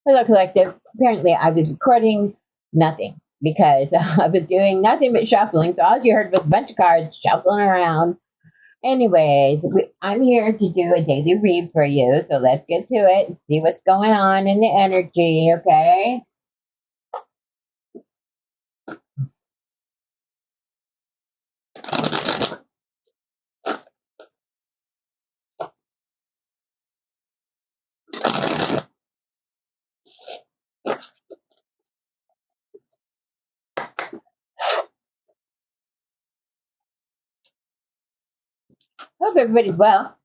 Hello, Collective. Apparently, I was recording nothing because I was doing nothing but shuffling. So all you heard was a bunch of cards shuffling around. Anyways, I'm here to do a daily read for you. So let's get to it and see what's going on in the energy, okay? Hope everybody's well.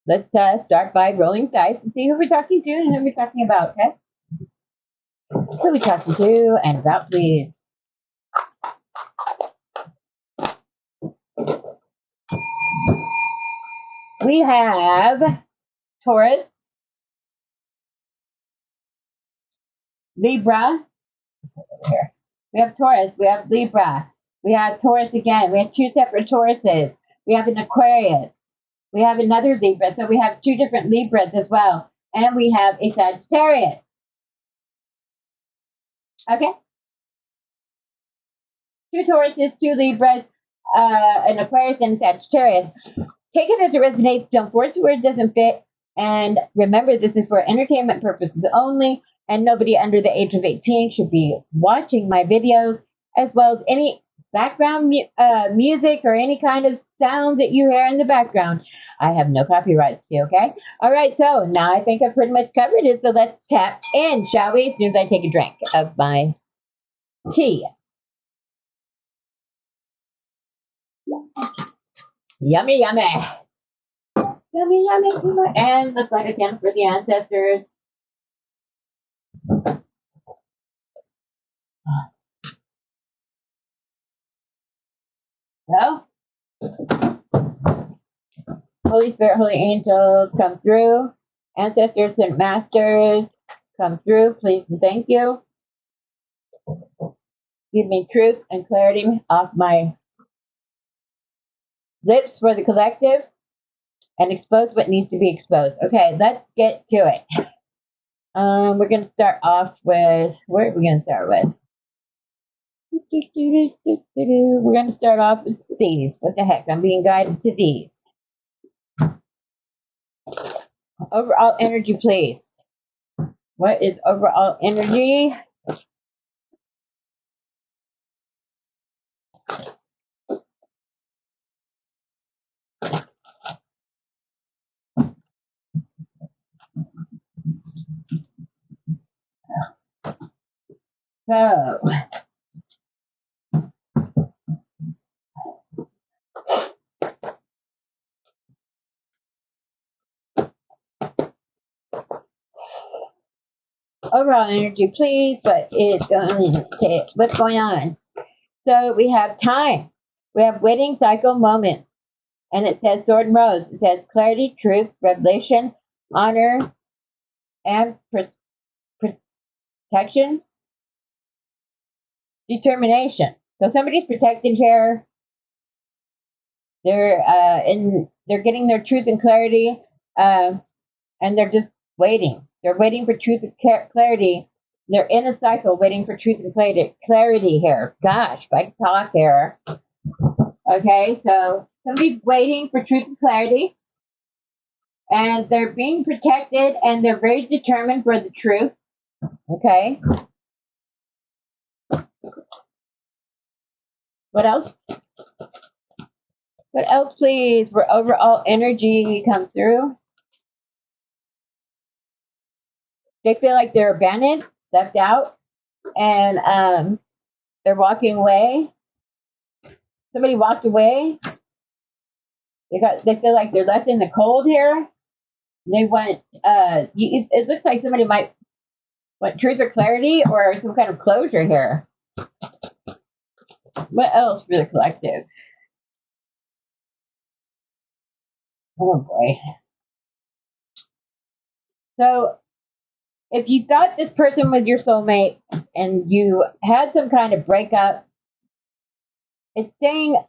Let's start by rolling dice and see who we're talking to and who we're talking about, okay? Who we're talking to and about, please. We have Taurus, Libra. We have Taurus. We have Libra. We have Taurus again. We have two separate Tauruses. We have an Aquarius. We have another Libra. So we have two different Libras as well. And we have a Sagittarius. Okay? Two Tauruses, two Libras, an Aquarius, and a Sagittarius. Take it as it resonates. Don't force it where it doesn't fit. And remember, this is for entertainment purposes only. And nobody under the age of 18 should be watching my videos, as well as any background music or any kind of sound that you hear in the background. I have no copyrights to, okay? All right, so now I think I've pretty much covered it, so let's tap in, shall we? As soon as I take a drink of my tea. Yummy, yummy. Yummy, yummy, yummy. And let's light a candle for the ancestors. Well, Holy Spirit, Holy Angels, come through. Ancestors and Masters, come through, please and thank you. Give me truth and clarity off my lips for the collective and expose what needs to be exposed. Okay, let's get to it. We're going to start off with, where are we going to start with? We're going to start off with these. What the heck? I'm being guided to these. Overall energy, please. What is overall energy? So, overall energy, please. What is going to, what's going on? So we have time. We have wedding cycle moments. And it says sword and rose. It says clarity, truth, revelation, honor, and protection, determination. So somebody's protected here. They're they're getting their truth and clarity, and they're just waiting. They're waiting for truth and clarity. They're in a cycle waiting for truth and clarity here. Gosh, if I can talk here. Okay, so somebody's waiting for truth and clarity, and they're being protected, and they're very determined for the truth. Okay. What else? What else, please? Where overall energy come through. They feel like they're abandoned, left out, and they're walking away. Somebody walked away. They feel like they're left in the cold here. They want it looks like somebody might want truth or clarity or some kind of closure here. What else for the collective? Oh boy. So if you thought this person was your soulmate and you had some kind of breakup, it's saying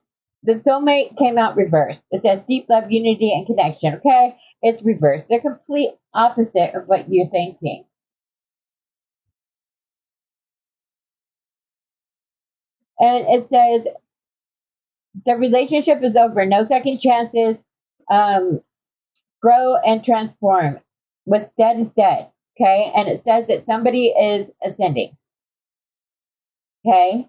the soulmate came out reversed. It says deep love, unity, and connection. Okay? It's reversed. They're complete opposite of what you're thinking. And it says the relationship is over. No second chances. Um, grow and transform. What's dead is dead. Okay. And it says that somebody is ascending. Okay.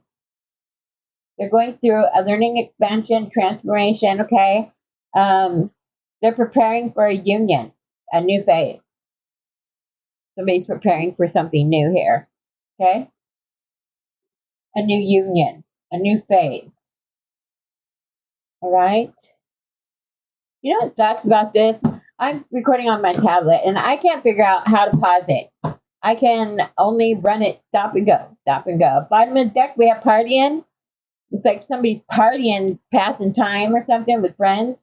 They're going through a learning expansion, transformation. Okay. They're preparing for a union, a new phase. Somebody's preparing for something new here. Okay. A new union, a new phase. All right. You know what sucks about this? I'm recording on my tablet and I can't figure out how to pause it. I can only run it stop and go, stop and go. Bottom of the deck, we have partying. It's like somebody's partying, passing time or something with friends.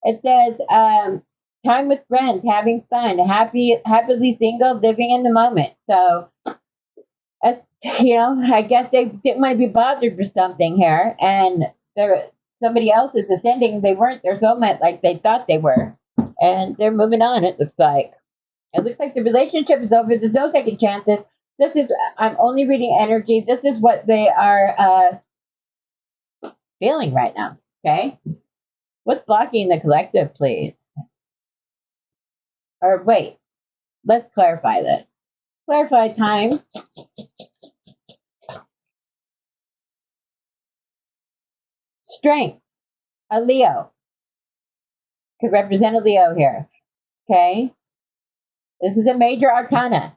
It says, time with friends, having fun, happily single, living in the moment. So, I guess they didn't want to be bothered for something here, and somebody else is ascending. They weren't their soulmate like they thought they were, and they're moving on. It looks like the relationship is over. There's no second chances. I'm only reading energy. This is what they are feeling right now. Okay, what's blocking the collective, please? Or wait, let's clarify this. Clarify time. Strength. A Leo. Could represent a Leo here. Okay. This is a major arcana.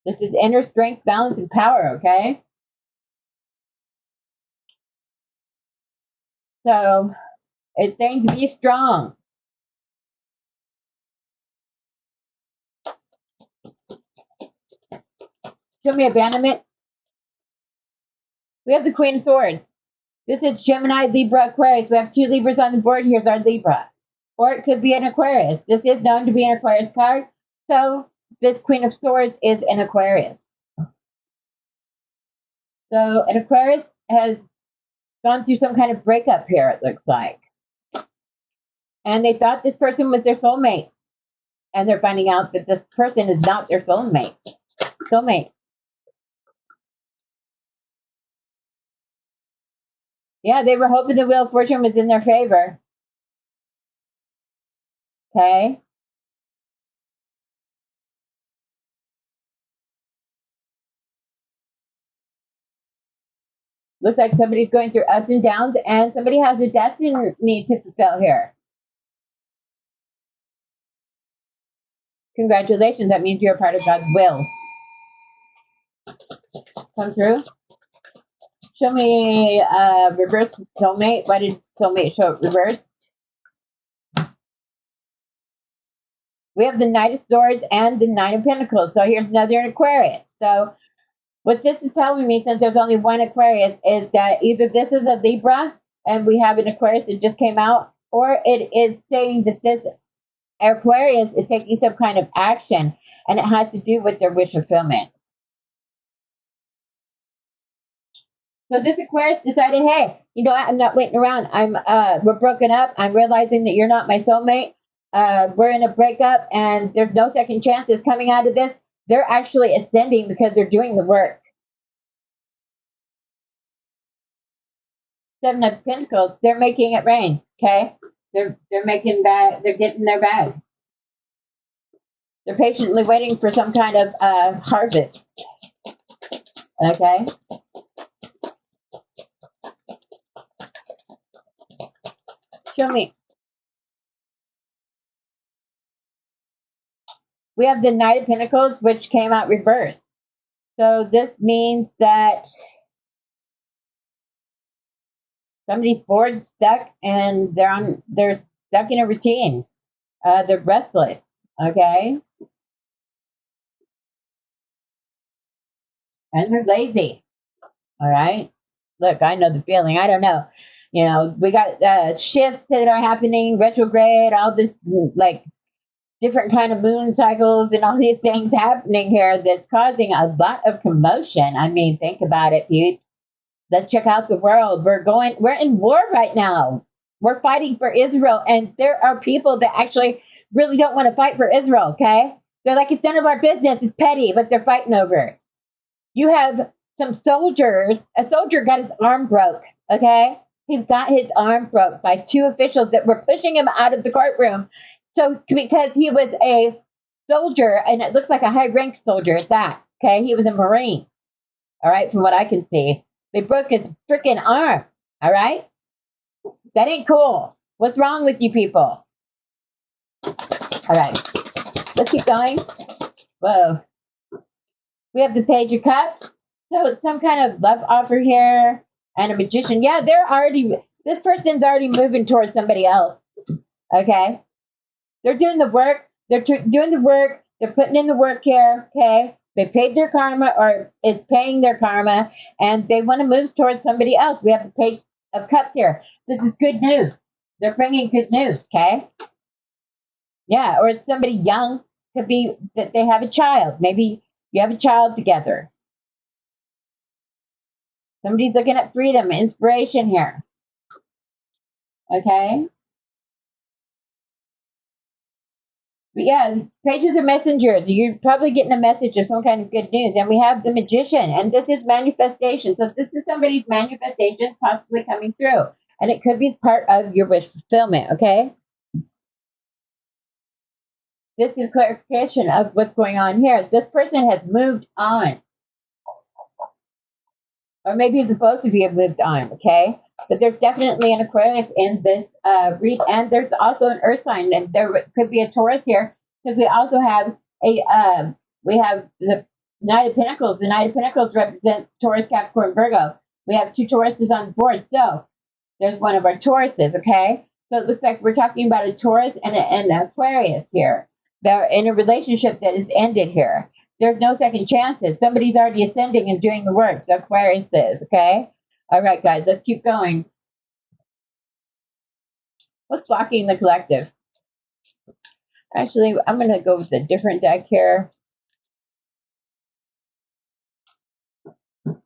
This is inner strength, balance, and power. Okay. So it's saying to be strong. Show me abandonment. We have the Queen of Swords. This is Gemini, Libra, Aquarius. We have 2 Libras on the board. Here's our Libra. Or it could be an Aquarius. This is known to be an Aquarius card. So this Queen of Swords is an Aquarius. So an Aquarius has gone through some kind of breakup here, it looks like. And they thought this person was their soulmate. And they're finding out that this person is not their soulmate. Yeah, they were hoping the Wheel of Fortune was in their favor. Okay. Looks like somebody's going through ups and downs, and somebody has a destiny to fulfill here. Congratulations. That means you're a part of God's will. Come through. Show me reverse soulmate. Why did soulmate show up reverse? We have the Knight of Swords and the Nine of Pentacles. So here's another Aquarius. So what this is telling me, since there's only one Aquarius, is that either this is a Libra and we have an Aquarius that just came out, or it is saying that this Aquarius is taking some kind of action and it has to do with their wish fulfillment. So this Aquarius decided, hey, you know what? I'm not waiting around. We're broken up. I'm realizing that you're not my soulmate. We're in a breakup and there's no second chances coming out of this. They're actually ascending because they're doing the work. 7 of Pentacles, they're making it rain. Okay, they're making bag. They're getting their bags. They're patiently waiting for some kind of harvest. Okay. Show me. We have the Knight of Pentacles, which came out reversed. So this means that somebody's bored, stuck, and they're stuck in a routine. They're restless. Okay. And they're lazy. All right. Look, I know the feeling. I don't know. You know, we got shifts that are happening, retrograde, all this like different kind of moon cycles and all these things happening here that's causing a lot of commotion. I mean, think about it, peeps. Let's check out the world. We're in war right now. We're fighting for Israel, and there are people that actually really don't want to fight for Israel, okay? They're like, it's none of our business. It's petty, but they're fighting over it. You have some soldiers. A soldier got his arm broke. Okay, he's got his arm broke by two officials that were pushing him out of the courtroom. So because he was a soldier, and it looks like a high rank soldier at that. Okay, he was a Marine. All right, from what I can see, they broke his freaking arm. All right, that ain't cool. What's wrong with you people? All right, let's keep going. Whoa. We have the Page of Cups. So it's some kind of love offer here. And a magician. Yeah, this person's already moving towards somebody else. Okay? They're doing the work. They're doing the work. They're putting in the work here. Okay? They paid their karma or is paying their karma. And they want to move towards somebody else. We have the Page of Cups here. This is good news. They're bringing good news. Okay? Yeah, or it's somebody young. Could be that they have a child. Maybe you have a child together. Somebody's looking at freedom, inspiration here. Okay? But yeah, pages are messengers. You're probably getting a message of some kind of good news. And we have the magician, and this is manifestation. So this is somebody's manifestation possibly coming through. And it could be part of your wish fulfillment, okay? This is clarification of what's going on here. This person has moved on. Or maybe the both of you have moved on, okay? But there's definitely an Aquarius in this read, and there's also an Earth sign, and there could be a Taurus here because we also have we have the Knight of Pentacles. The Knight of Pentacles represents Taurus, Capricorn, Virgo. We have two Tauruses on the board, so there's one of our Tauruses, okay? So it looks like we're talking about a Taurus and an Aquarius here. They're in a relationship that is ended here. There's no second chances. Somebody's already ascending and doing the work. The Aquarius is, okay? All right, guys, let's keep going. What's blocking the collective? Actually, I'm going to go with a different deck here. I'm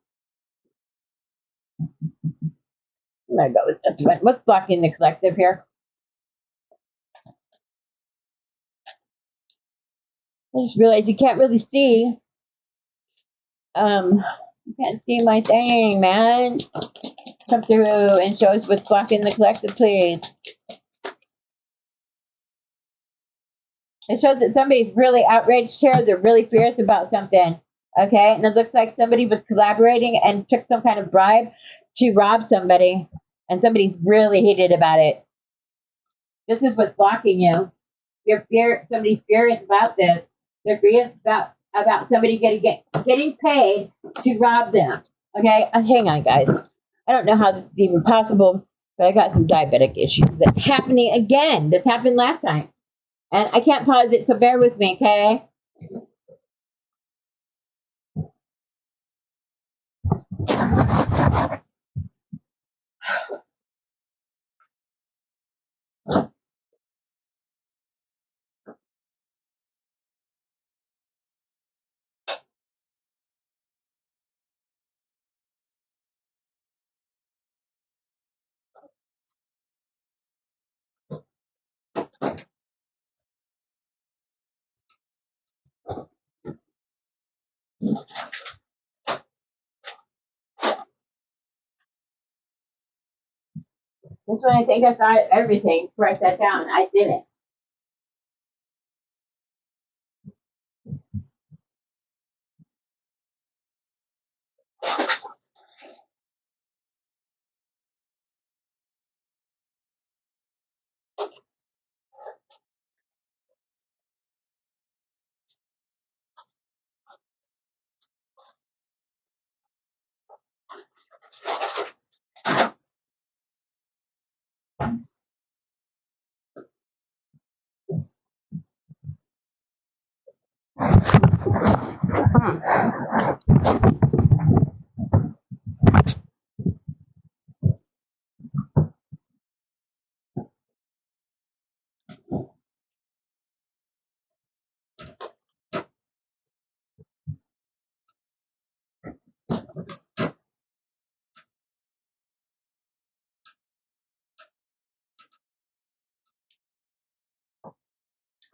going to go with this one. What's blocking the collective here? I just realized you can't really see. You can't see my thing, man. Come through and show us what's blocking the collective, please. It shows that somebody's really outraged here. They're really fierce about something. Okay? And it looks like somebody was collaborating and took some kind of bribe to rob somebody. And somebody's really heated about it. This is what's blocking you. Somebody's furious about this. They're furious about somebody getting paid to rob them. Okay? Hang on, guys. I don't know how this is even possible, but I got some diabetic issues that's happening again. This happened last time. And I can't pause it, so bear with me, okay? This one, I think I saw everything before I sat down. I didn't.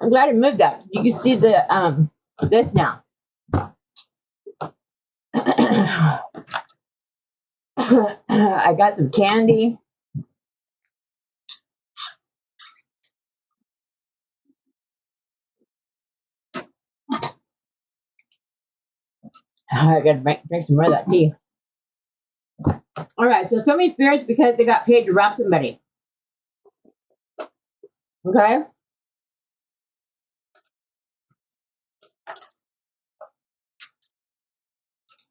I'm glad I moved that. You can see the this now. I got some candy. I gotta drink some more of that tea. All right, so so many spirits because they got paid to rob somebody. Okay?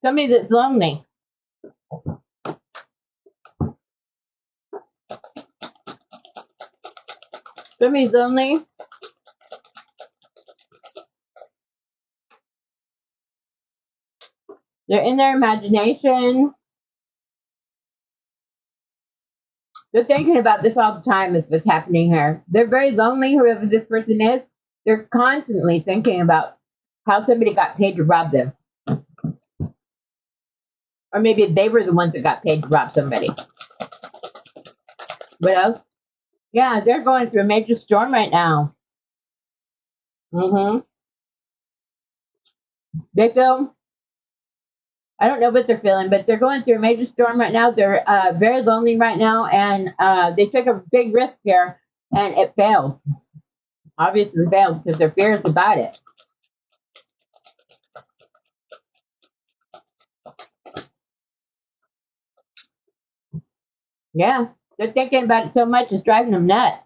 Somebody that's lonely. Somebody's lonely. They're in their imagination. They're thinking about this all the time is what's happening here. They're very lonely, whoever this person is. They're constantly thinking about how somebody got paid to rob them. Or maybe they were the ones that got paid to rob somebody. What else? Yeah, they're going through a major storm right now. They feel, I don't know what they're feeling, but they're going through a major storm right now. They're very lonely right now, and they took a big risk here, and it failed. Obviously failed because their fears about it. Yeah, they're thinking about it so much it's driving them nuts.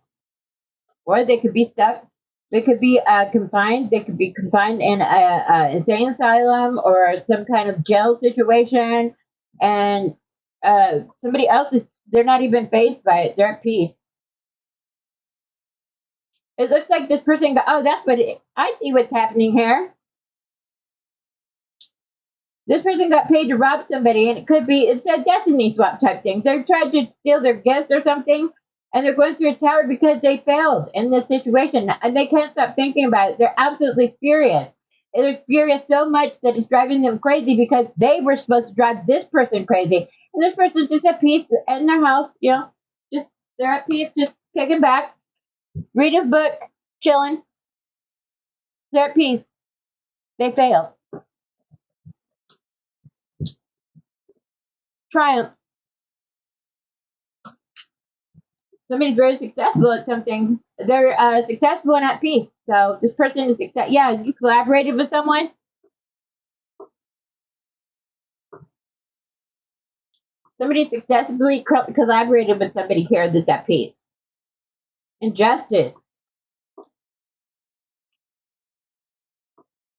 Or they could be stuck. They could be confined. They could be confined in a insane asylum or some kind of jail situation, and somebody else is. They're not even phased by it. They're at peace. It looks like this person got. Oh, that's what I see. What's happening here? This person got paid to rob somebody, and it could be it's a destiny swap type thing. They're trying to steal their gifts or something, and they're going through a tower because they failed in this situation, and they can't stop thinking about it. They're absolutely furious. And they're furious so much that it's driving them crazy because they were supposed to drive this person crazy, and this person's just at peace in their house. You know, just they're at peace, just kicking back, reading a book, chilling. They're at peace. They failed. Triumph. Somebody's very successful at something. They're successful and at peace. So this person is success. Yeah, you collaborated with someone. Somebody successfully collaborated with somebody here that's at peace. Injustice.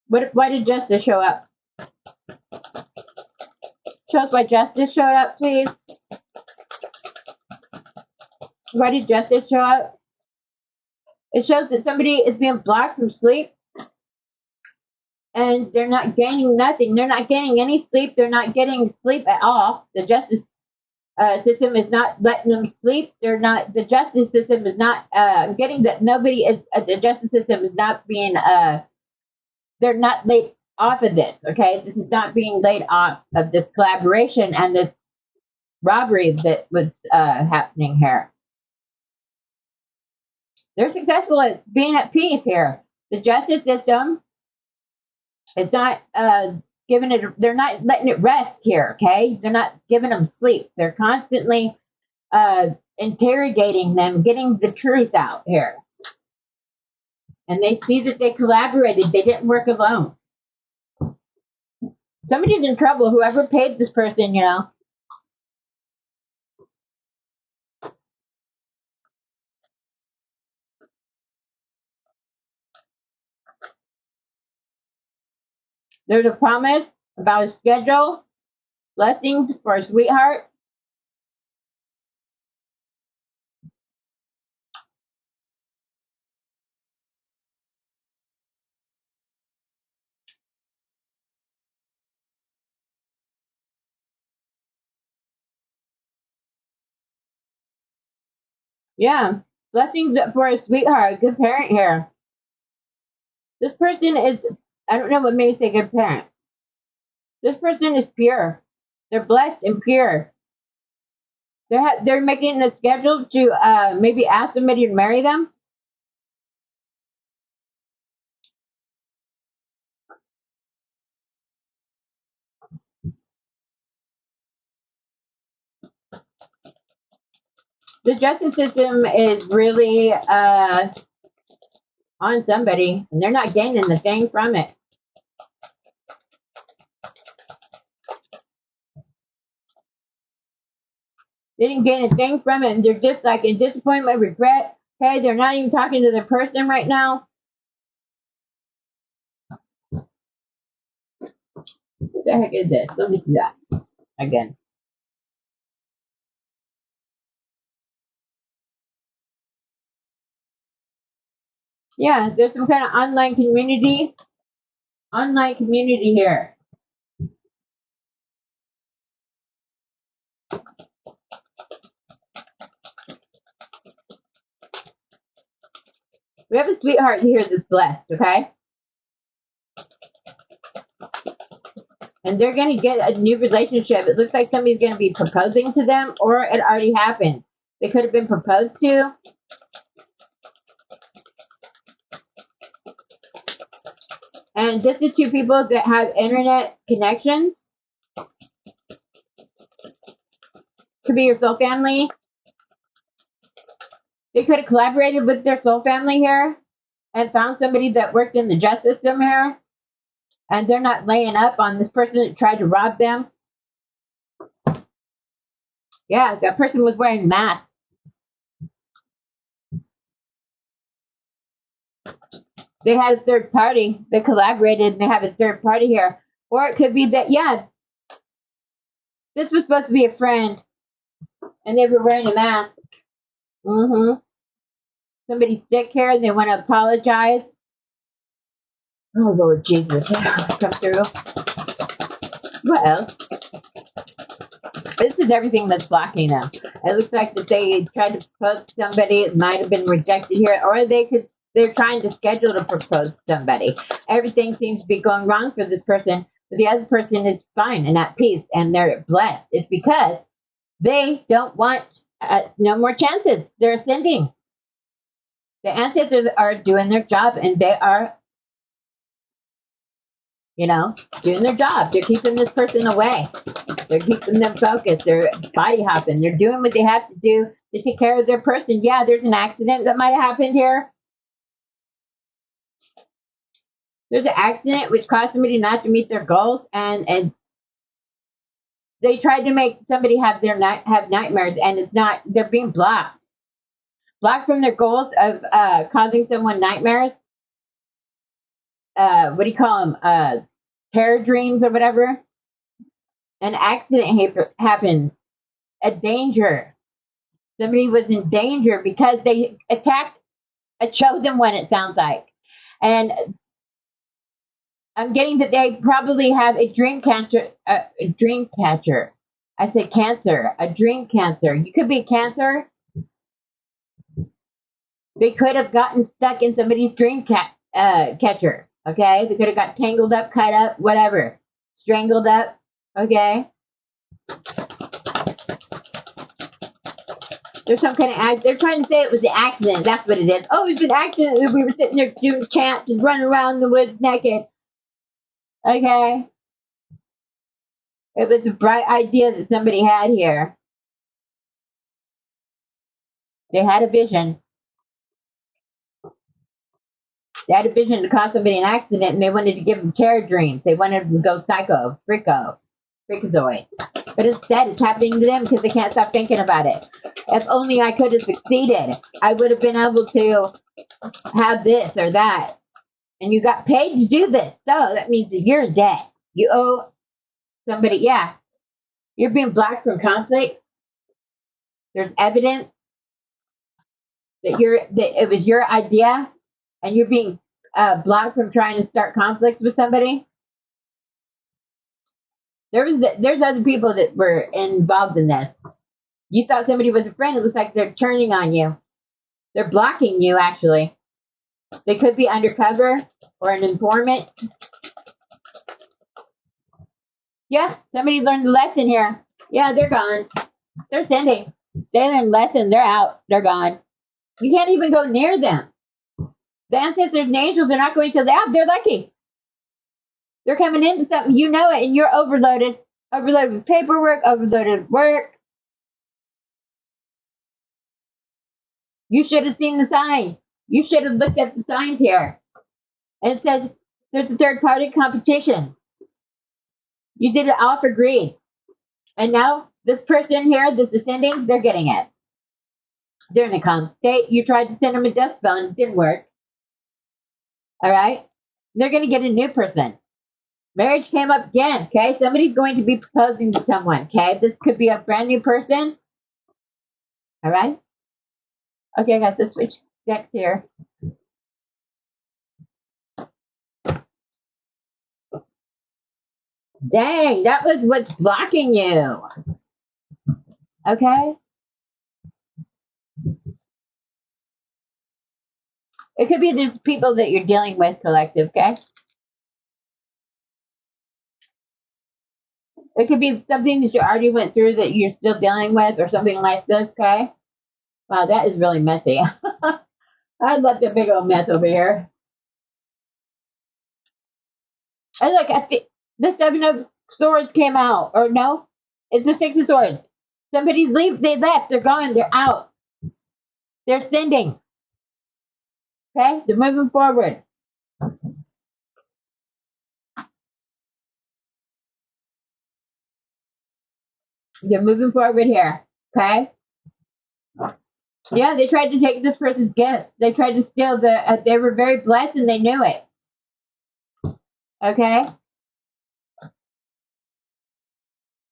Why did justice show up? Show us why justice showed up, please. Why did justice show up? It shows that somebody is being blocked from sleep and they're not gaining nothing. They're not gaining any sleep. They're not getting sleep at all. The justice system is not letting them sleep. They're not. The justice system is not. I'm getting that nobody is. The justice system is not being. They're not laid off of this. Okay, this is not being laid off of this collaboration and this robbery that was happening here. They're successful at being at peace here. The justice system is not giving it. They're not letting it rest here. Okay, they're not giving them sleep. They're constantly interrogating them, getting the truth out here. And they see that they collaborated. They didn't work alone. Somebody's in trouble. Whoever paid this person, you know. There's a promise about a schedule, blessings for a sweetheart. Yeah, blessings for a sweetheart, good parent here. This person is, I don't know what made me say good parent. This person is pure. They're blessed and pure. They're making a schedule to maybe ask somebody to marry them. The justice system is really on somebody, and they're not gaining the thing from it. They didn't gain a thing from it, and they're just like in disappointment, regret. Hey, they're not even talking to the person right now. What the heck is this? Let me see that again. Yeah, there's some kind of online community. Online community here. We have a sweetheart here that's blessed, okay? And they're going to get a new relationship. It looks like somebody's going to be proposing to them, or it already happened. They could have been proposed to. And this is two people that have internet connections. Could be your soul family. They could have collaborated with their soul family here and found somebody that worked in the justice system here. And they're not laying up on this person that tried to rob them. Yeah, that person was wearing masks. They had a third party. They collaborated and they have a third party here. Or it could be that, yeah, this was supposed to be a friend and they were wearing a mask. Somebody's sick here and they want to apologize. Oh, Lord Jesus. Come through. What else? This is everything that's blocking them. It looks like that they tried to propose to somebody. It might have been rejected here. Or they're trying to schedule to propose to somebody. Everything seems to be going wrong for this person. But the other person is fine and at peace. And they're blessed. It's because they don't want no more chances. They're ascending. The ancestors are doing their job and they are, doing their job. They're keeping this person away. They're keeping them focused. They're body hopping. They're doing what they have to do to take care of their person. Yeah, there's an accident that might have happened here. There's an accident which caused somebody not to meet their goals, and they tried to make somebody have nightmares, and it's not. They're being blocked from their goals of causing someone nightmares. What do you call them? Terror dreams or whatever. An accident happened. A danger. Somebody was in danger because they attacked a chosen one, it sounds like. And I'm getting that they probably have a dream catcher. I said cancer. A dream cancer. You could be cancer. They could have gotten stuck in somebody's dream catcher. Okay? They could have got tangled up, cut up, whatever. Strangled up. Okay? There's some kind of they're trying to say it was an accident. That's what it is. Oh, it's an accident. We were sitting there doing chants and running around the woods naked. Okay? It was a bright idea that somebody had here. They had a vision. They had a vision to cause somebody an accident, and they wanted to give them terror dreams. They wanted them to go psycho, freakazoid. But instead, it's happening to them because they can't stop thinking about it. If only I could have succeeded, I would have been able to have this or that. And you got paid to do this. So that means that you're in debt. You owe somebody, yeah. You're being blocked from conflict. There's evidence that it was your idea and you're being blocked from trying to start conflicts with somebody. There's other people that were involved in this. You thought somebody was a friend. It looks like they're turning on you. They're blocking you, actually. They could be undercover or an informant. Yeah, somebody learned the lesson here. Yeah, they're gone. They're sending. They learned the lesson. They're out. They're gone. You can't even go near them. The ancestors and angels are not going to the out. They're lucky. They're coming into something. You know it, and you're overloaded. Overloaded with paperwork, overloaded with work. You should have seen the sign. You should have looked at the signs here. And it says there's a third party competition. You did it all for greed. And now this person here that's ascending, they're getting it. They're in a calm state. You tried to send them a death spell and it didn't work. All right? They're going to get a new person. Marriage came up again, okay? Somebody's going to be proposing to someone, okay? This could be a brand new person. All right? Okay, guys, let's switch decks here. Dang, that was what's blocking you. Okay? It could be there's people that you're dealing with, collective, okay? It could be something that you already went through that you're still dealing with or something like this, okay? Wow, that is really messy. I love the big old mess over here. I look at the Seven of Swords came out, or no? It's the Six of Swords. Somebody they left, they're gone, they're out. They're sending. Okay? They're moving forward. They're moving forward here. Okay? Yeah, they tried to take this person's gift. They tried to steal they were very blessed and they knew it. Okay?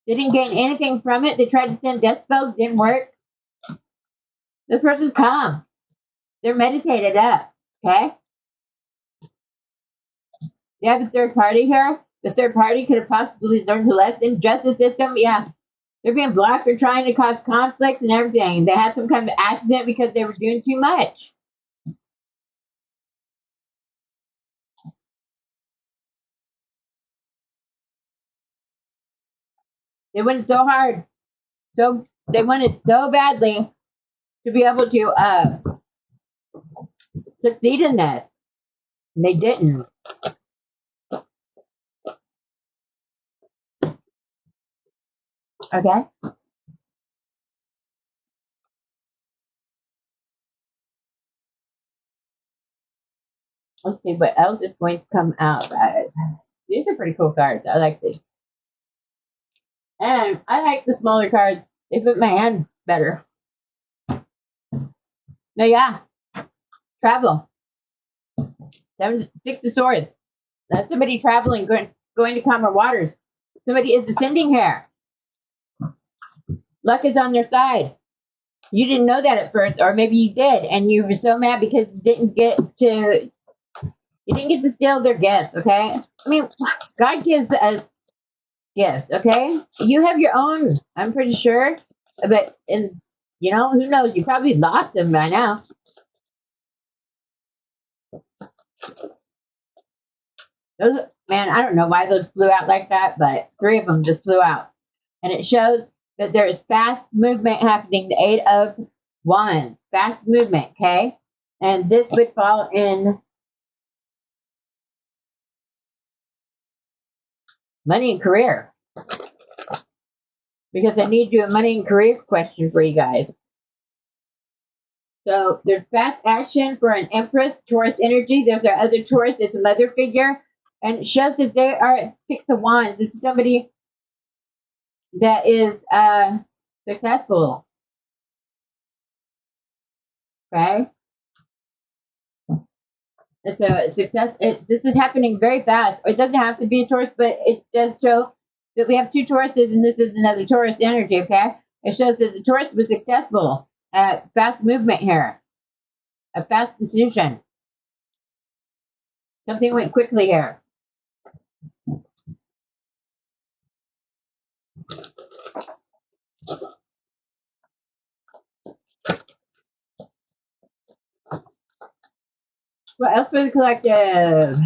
They didn't gain anything from it. They tried to send death spells, didn't work. This person's calm. They're meditated up. Okay? You have a third party here. The third party could have possibly learned a lesson. Justice system, yeah. They're being blocked for trying to cause conflict and everything. They had some kind of accident because they were doing too much. They went so hard. So they wanted so badly to be able to succeed in this. And they didn't. Okay? Let's see what else is going to come out, guys. These are pretty cool cards. I like these. And I like the smaller cards. They fit my hand better. No, yeah. Travel. Six of Swords. That's somebody traveling, going to calmer waters. Somebody is ascending here. Luck is on their side. You didn't know that at first, or maybe you did, and you were so mad because you didn't get to steal their gifts, okay? I mean, God gives us gifts, okay? You have your own, I'm pretty sure. But, and you know, who knows? You probably lost them by now. Those, man, I don't know why those flew out like that, but 3 of them just flew out. And it shows that there is fast movement happening. The 8 of Wands. Fast movement, okay? And this would fall in money and career. Because I need to do a money and career question for you guys. So there's fast action for an Empress, Taurus energy. There's our other Taurus. It's a mother figure. And it shows that they are at 6 of Wands. This is somebody that is successful. Okay? And so success. This is happening very fast. It doesn't have to be a Taurus, but it does show that we have 2 Tauruses, and this is another Taurus energy. Okay? It shows that the Taurus was successful at fast movement here, a fast decision. Something went quickly here. What else for the collective?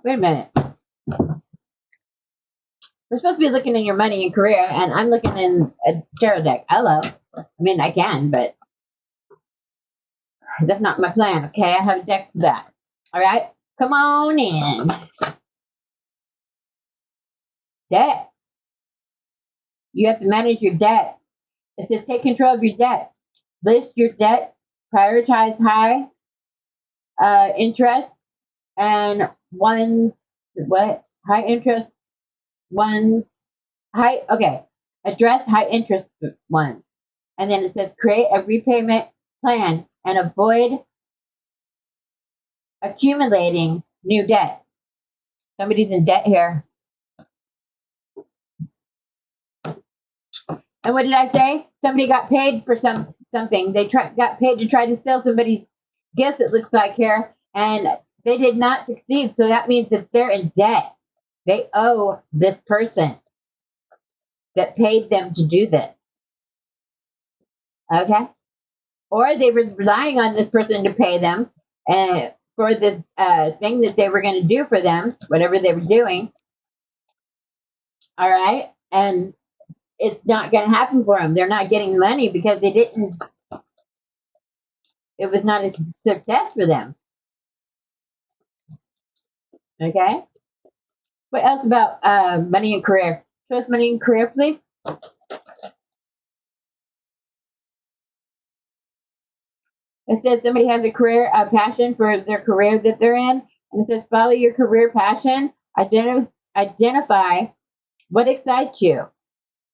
Wait a minute. We're supposed to be looking in your money and career, and I'm looking in a tarot deck. Hello. I mean, I can, but that's not my plan, okay? I have a deck for that. All right? Come on in. Debt. You have to manage your debt. It says take control of your debt. List your debt. Prioritize high interest and one what high interest one high okay. Address high interest ones. And then it says create a repayment plan and avoid accumulating new debt. Somebody's in debt here. And what did I say? Somebody got paid for something. They got paid to try to sell somebody's gifts, it looks like here, and they did not succeed. So that means that they're in debt. They owe this person that paid them to do this. Okay? Or they were relying on this person to pay them for this thing that they were going to do for them, whatever they were doing. All right? And it's not going to happen for them. They're not getting money because it was not a success for them. Okay? What else about money and career? Show us money and career, please. It says somebody has a passion for their career that they're in. And it says follow your career passion. Identify what excites you.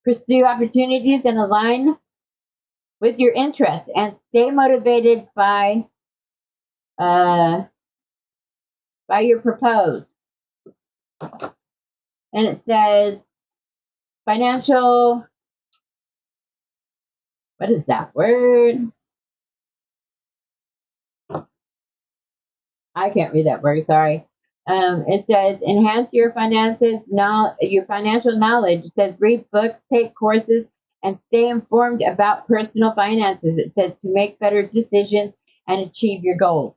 Pursue opportunities and align with your interests. And stay motivated by your purpose. And it says financial, what is that word? I can't read that word, sorry. It says enhance your finances, your financial knowledge. It says read books, take courses, and stay informed about personal finances. It says to make better decisions and achieve your goals.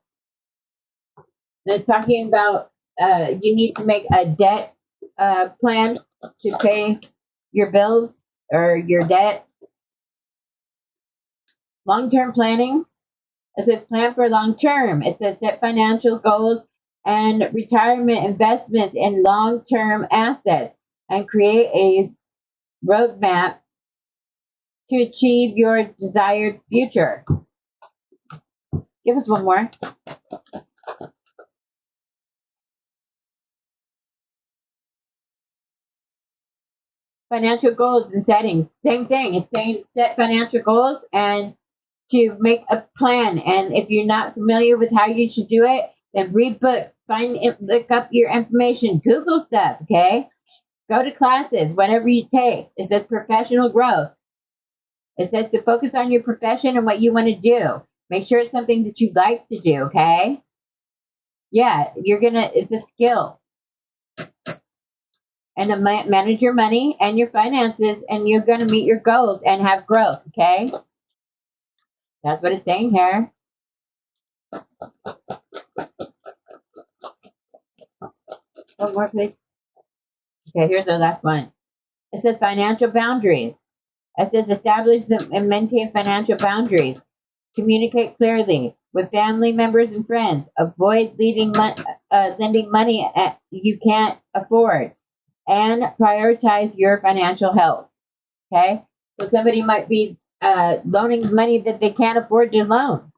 And it's talking about you need to make a debt plan to pay your bills or your debt. Long-term planning. It says plan for long-term. It says set financial goals and retirement investments in long-term assets and create a roadmap to achieve your desired future. Give us one more. Financial goals and settings. Same thing. It's saying set financial goals and to make a plan. And if you're not familiar with how you should do it, then read books, look up your information, Google stuff, okay? Go to classes, whatever you take. It says professional growth. It says to focus on your profession and what you want to do. Make sure it's something that you like to do, okay? Yeah, it's a skill. And to manage your money and your finances, and you're going to meet your goals and have growth, okay? That's what it's saying here. One more, please. Okay, here's the last one. It says financial boundaries. It says establish and maintain financial boundaries. Communicate clearly with family members and friends. Avoid lending money you can't afford. And prioritize your financial health. Okay? So somebody might be loaning money that they can't afford to loan.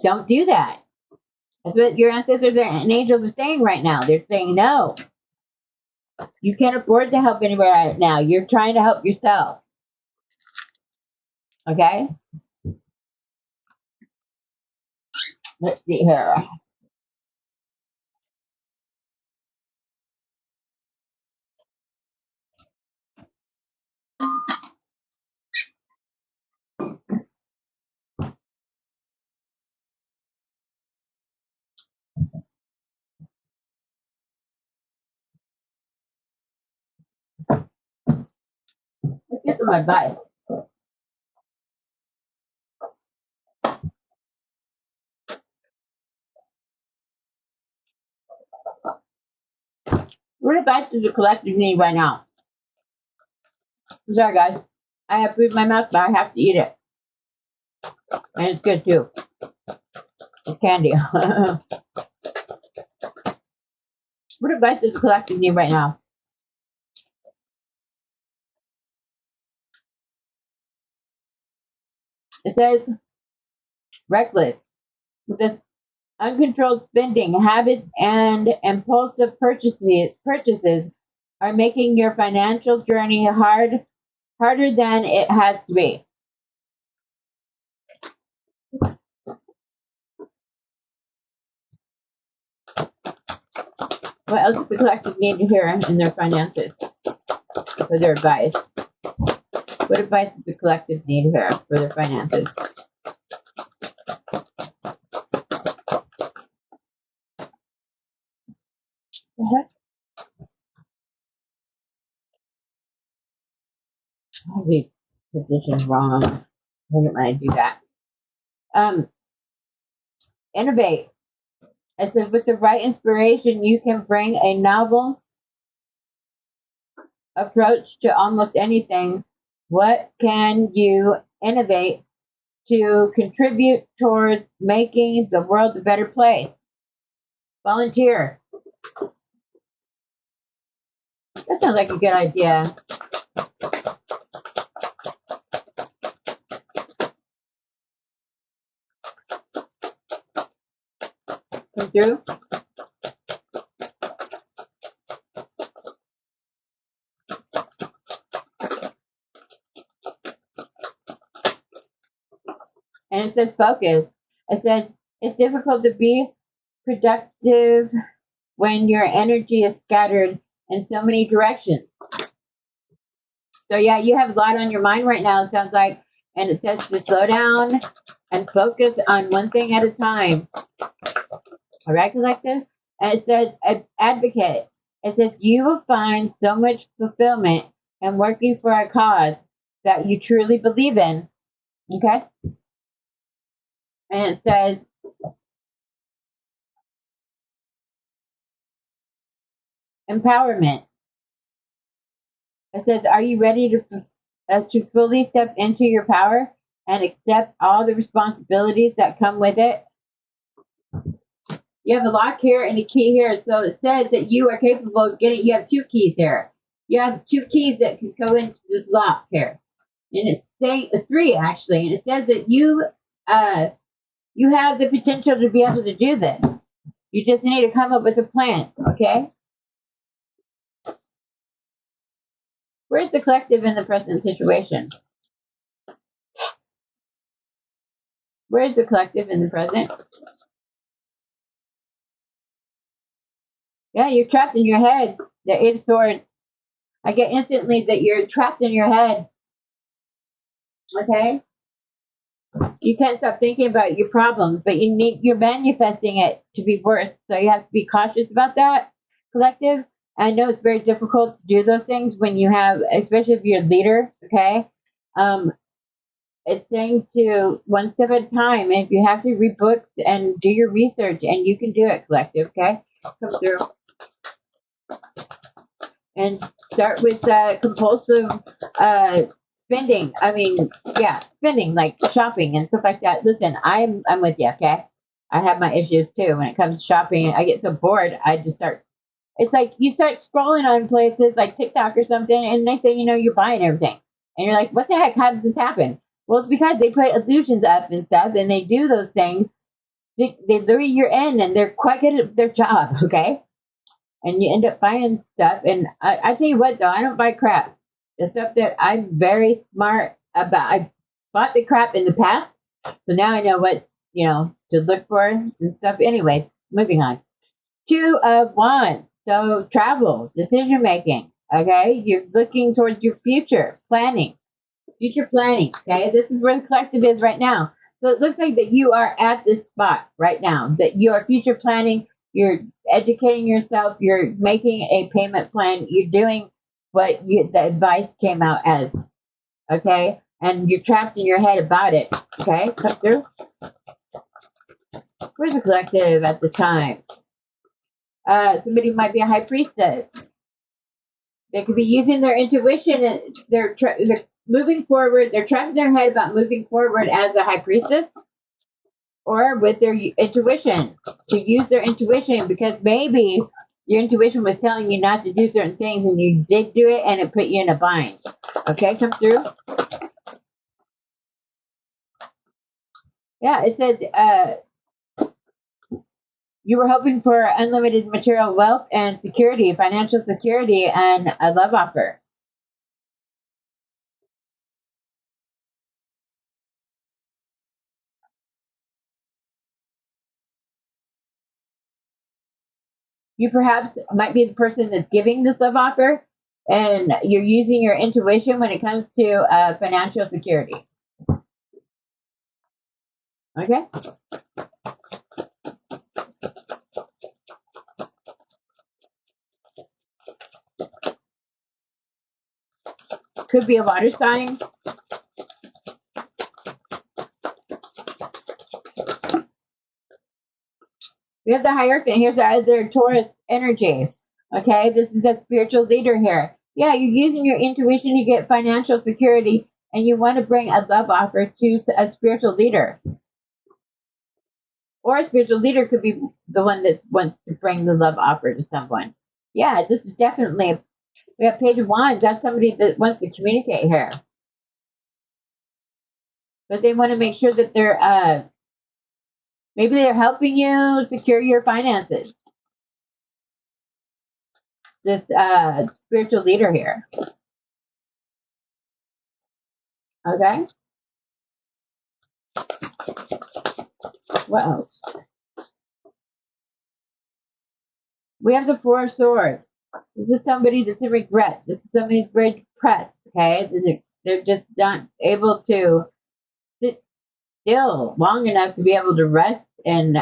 Don't do that. That's what your ancestors and angels are saying right now. They're saying no. You can't afford to help anybody right now. You're trying to help yourself. Okay? Let's see here. Let's get some advice. What advice does the collective need right now? I'm sorry, guys. I have food in my mouth, but I have to eat it. And it's good, too. It's candy. What advice does the collective need right now? It says reckless. This uncontrolled spending habits and impulsive purchases are making your financial journey harder than it has to be. What else does the collective need to hear in their finances for their advice? What advice does the collective need to hear for their finances? I have these positions wrong. I didn't want to do that. Innovate. It says with the right inspiration, you can bring a novel approach to almost anything. What can you innovate to contribute towards making the world a better place? Volunteer. That sounds like a good idea. Come through. And it says focus. It says it's difficult to be productive when your energy is scattered in so many directions. So yeah, you have a lot on your mind right now, it sounds like, and it says to slow down and focus on one thing at a time. All right, collective? And it says advocate. It says you will find so much fulfillment in working for a cause that you truly believe in. Okay? And it says empowerment. It says, are you ready to fully step into your power and accept all the responsibilities that come with it? You have a lock here and a key here. So it says that you are capable of getting, you have two keys here. You have two keys that can go into this lock here. And it's saying, three actually. And it says that you have the potential to be able to do this. You just need to come up with a plan, okay? Where's the collective in the present situation? Where's the collective in the present? Yeah, you're trapped in your head. The Eight of Swords. I get instantly that you're trapped in your head. Okay? You can't stop thinking about your problems, but you're manifesting it to be worse. So you have to be cautious about that, collective. I know it's very difficult to do those things when you have, especially if you're a leader, okay? It's saying to one step at a time. And if you have to read books and do your research, and you can do it, collective, okay? Come through. And start with compulsive spending. I mean, yeah, spending, like shopping and stuff like that. Listen, I'm with you, okay? I have my issues too. When it comes to shopping, I get so bored, I just start. It's like you start scrolling on places like TikTok or something, and next thing you know, you're buying everything. And you're like, what the heck? How does this happen? Well, it's because they put illusions up and stuff, and they do those things. They lure you in, and they're quite good at their job, okay? And you end up buying stuff. And I tell you what, though, I don't buy crap. The stuff that I'm very smart about. I bought the crap in the past, so now I know what, to look for and stuff. Anyways, moving on. 2 of Wands. So travel, decision making. Okay, you're looking towards your future planning. Future planning. Okay, this is where the collective is right now. So it looks like that you are at this spot right now. That you are future planning. You're educating yourself. You're making a payment plan. You're doing what the advice came out as. Okay? And you're trapped in your head about it. Okay? Come through. Where's the collective at the time? Somebody might be a high priestess. They could be using their intuition. And they're moving forward. They're trapped in their head about moving forward as a high priestess. Or with their intuition, to use their intuition, because maybe your intuition was telling you not to do certain things and you did do it and it put you in a bind. Okay, come through. Yeah, it said you were hoping for unlimited material wealth and security, financial security, and a love offer. You perhaps might be the person that's giving this love offer, and you're using your intuition when it comes to financial security. Okay? Could be a water sign. We have the Hierophant. Here's the Taurus energy. Okay, this is a spiritual leader here. Yeah, you're using your intuition to get financial security, and you want to bring a love offer to a spiritual leader. Or a spiritual leader could be the one that wants to bring the love offer to someone. Yeah, this is definitely, we have Page of Wands. That's somebody that wants to communicate here. But they want to make sure that maybe they're helping you secure your finances. This spiritual leader here. Okay? What else? We have the Four of Swords. This is somebody that's in regret. This is somebody that's very depressed. Okay? They're just not able to sit still long enough to be able to rest. And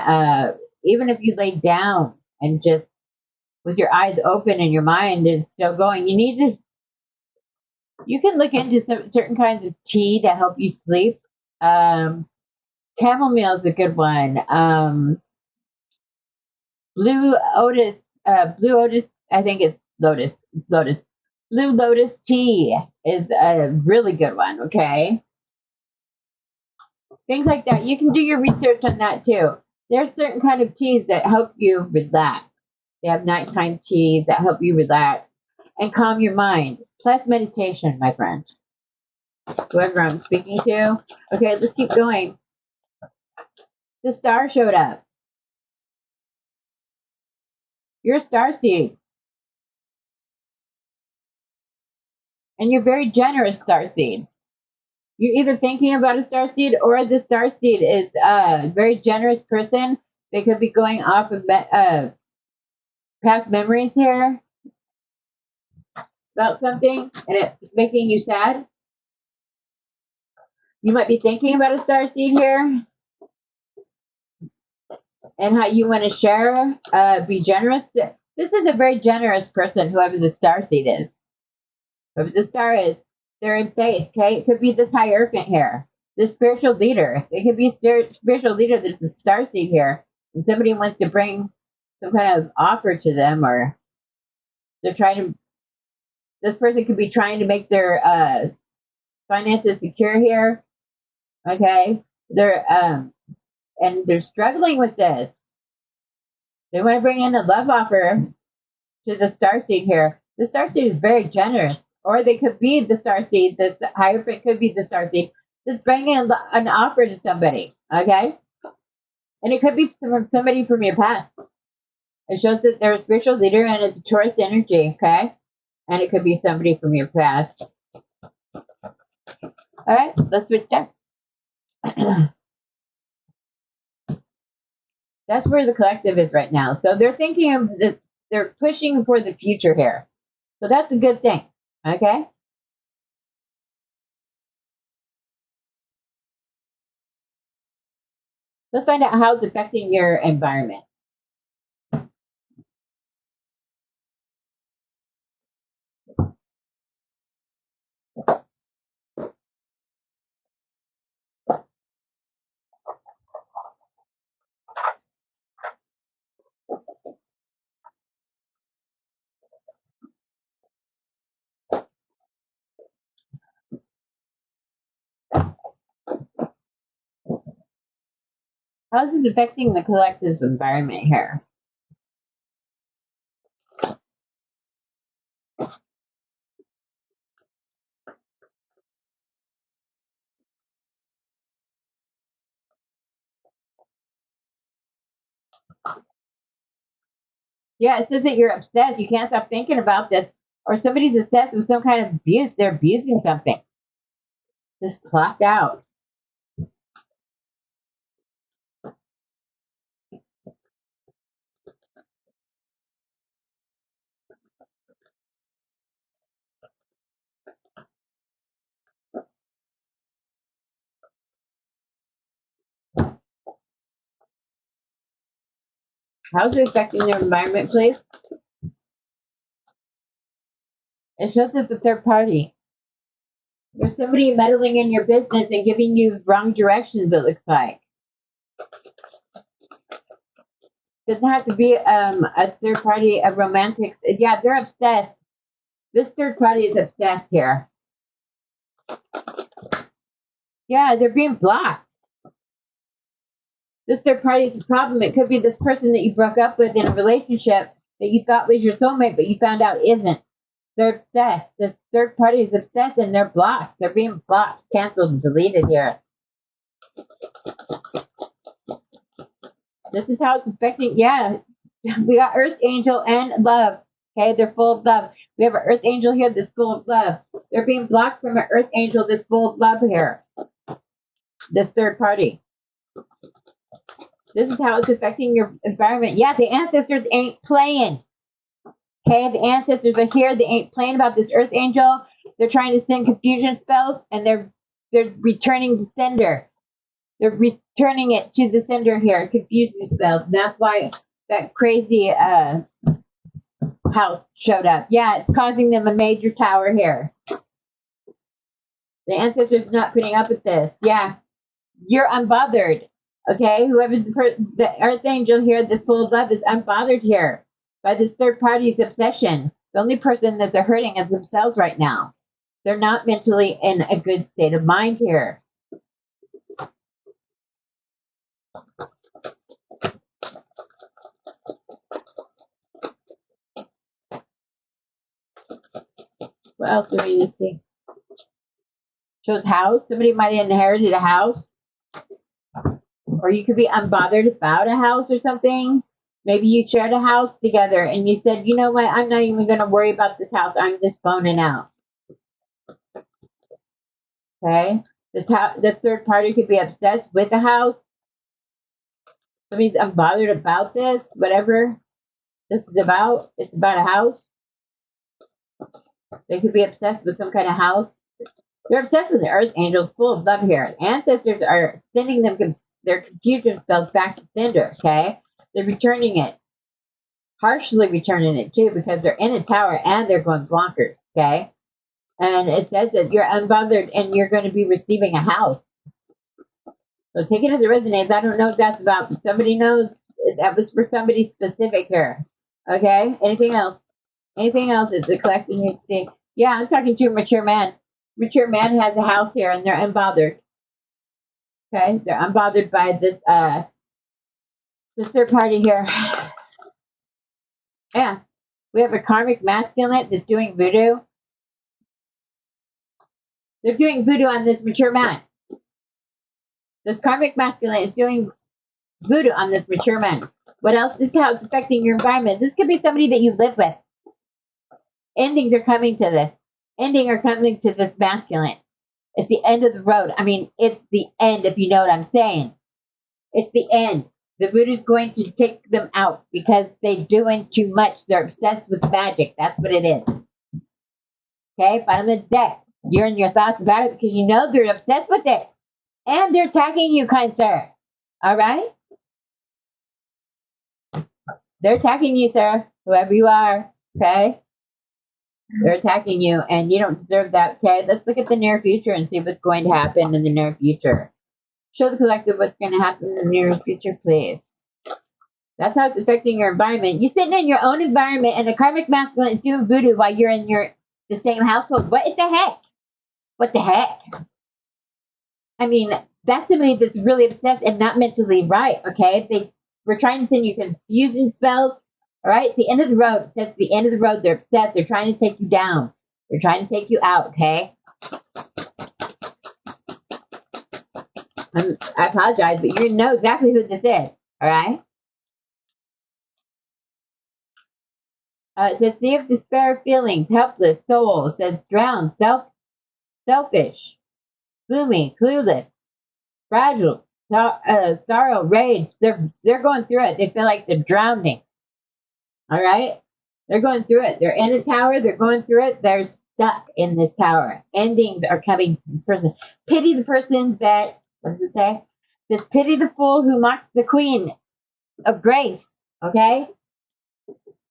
even if you lay down and just with your eyes open and your mind is still going, you can look into certain kinds of tea to help you sleep. Chamomile is a good one. Blue Otis, I think it's Lotus. Blue Lotus tea is a really good one, okay? Things like that. You can do your research on that too. There's certain kind of teas that help you relax. They have nighttime teas that help you relax and calm your mind. Plus meditation, my friend. Whoever I'm speaking to. Okay, let's keep going. The star showed up. You're a star seed. And you're very generous, star seed. You're either thinking about a star seed or the star seed is a very generous person. They could be going off of past memories here about something and it's making you sad. You might be thinking about a star seed here and how you want to share, be generous. This is a very generous person, whoever the star seed is. Whoever the star is, they're in faith, okay? It could be this Hierophant here, this spiritual leader. It could be a spiritual leader that's a star seed here, and somebody wants to bring some kind of offer to them, or they're trying to, this person could be trying to make their finances secure here, okay? And they're struggling with this. They want to bring in a love offer to the starseed here. The starseed is very generous, or they could be the starseed. The Hierophant could be the starseed. Just bringing an offer to somebody, okay? And it could be somebody from your past. It shows that they're a spiritual leader and it's a Taurus energy, okay? And it could be somebody from your past. All right, let's switch decks. That's where the collective is right now. So they're thinking of this, they're pushing for the future here. So that's a good thing, okay? Let's find out how it's affecting your environment. How's it affecting the collective environment here? Yeah, it says that you're obsessed. You can't stop thinking about this. Or somebody's obsessed with some kind of abuse. They're abusing something. Just clocked out. How's it affecting their environment, please? It shows it's a third party. There's somebody meddling in your business and giving you wrong directions, it looks like. Doesn't have to be a third party, a romantic. Yeah, they're obsessed. This third party is obsessed here. Yeah, they're being blocked. This third party is a problem. It could be this person that you broke up with in a relationship that you thought was your soulmate, but you found out isn't. They're obsessed. This third party is obsessed and they're blocked. They're being blocked, canceled, and deleted here. This is how it's affecting. Yeah, we got Earth Angel and love. Okay, they're full of love. We have an Earth Angel here that's full of love. They're being blocked from an Earth Angel that's full of love here. This third party. This is how it's affecting your environment. Yeah, the ancestors ain't playing. Okay, the ancestors are here. They ain't playing about this Earth Angel. They're trying to send confusion spells, and they're returning the sender. They're returning it to the sender here, confusion spells. And that's why that crazy house showed up. Yeah, it's causing them a major tower here. The ancestors not putting up with this. Yeah, you're unbothered. Okay, whoever's the Earth Angel here, this full of love is unbothered here by this third party's obsession. The only person that they're hurting is themselves right now. They're not mentally in a good state of mind here. What else do we need to see? Shows house. Somebody might have inherited a house. Or you could be unbothered about a house or something. Maybe you shared a house together and you said, you know what, I'm not even going to worry about this house. I'm just phoning out. Okay? The third party could be obsessed with the house. Somebody's unbothered about this, whatever this is about. It's about a house. They could be obsessed with some kind of house. They're obsessed with the Earth Angels, full of love here. Ancestors are sending them their confusion spells back to sender, okay? They're returning it. Harshly returning it, too, because they're in a tower and they're going bonkers, okay? And it says that you're unbothered and you're going to be receiving a house. So take it as it resonates. I don't know if that's about somebody knows. That was for somebody specific here. Okay? Anything else? Anything else that the collective needs to see? Yeah, I'm talking to a mature man. Mature man has a house here and they're unbothered. Okay? They're unbothered by this third party here. Yeah. We have a karmic masculine that's doing voodoo. They're doing voodoo on this mature man. This karmic masculine is doing voodoo on this mature man. What else? This is how it's affecting your environment. This could be somebody that you live with. Endings are coming to this. Ending are coming to this masculine. It's the end of the road. I mean, it's the end, if you know what I'm saying. It's the end. The voodoo's going to take them out because they're doing too much. They're obsessed with magic. That's what it is. Okay, bottom of the deck. You're in your thoughts about it because you know they're obsessed with it. And they're attacking you, kind sir. All right? They're attacking you, sir. Whoever you are. Okay? They're attacking you, and you don't deserve that. Okay? Let's look at the near future and see what's going to happen in the near future. Show the collective what's going to happen in the near future, please. That's how it's affecting your environment. You're sitting in your own environment, and a karmic masculine is doing voodoo while you're in the same household. What the heck? What the heck? I mean, that's somebody that's really obsessed and not mentally right, okay? We're trying to send you confusion spells, all right? It's the end of the road. It says the end of the road. They're obsessed. They're trying to take you down. They're trying to take you out, okay? I apologize, but you know exactly who this is, all right? It says sea of despair feelings, helpless soul. It says drowned, selfish, gloomy, clueless, fragile, sorrow, rage. They're going through it. They feel like they're drowning. All right, they're going through it. They're in a tower. They're going through it. They're stuck in this tower. Endings are coming to the person. Pity the person that, what does it say? It says pity the fool who mocks the queen of grace. Okay,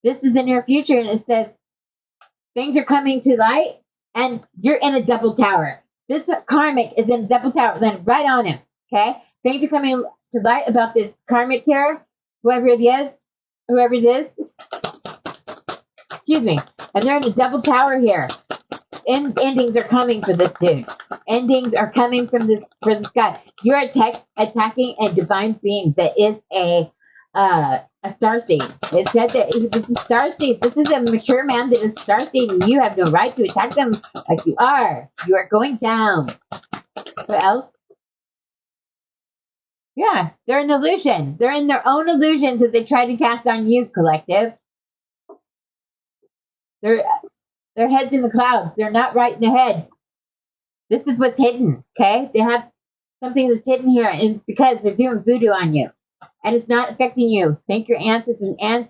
this is the near future, and it says things are coming to light, and you're in a double tower. This karmic is in a double tower, then right on him. Okay, things are coming to light about this karmic here, whoever it is. Excuse me, and they're in a double tower here. Endings are coming for this dude. Endings are coming from this guy. You're attacking a divine being that is a starseed. It said that this is starseed. This is a mature man that is starseed, and you have no right to attack them like you are. You are going down. What else? Yeah, they're an illusion. They're in their own illusions that they try to cast on you, collective. Their heads in the clouds. They're not right in the head. This is what's hidden, okay? They have something that's hidden here, and it's because they're doing voodoo on you. And it's not affecting you. Thank your ancestors and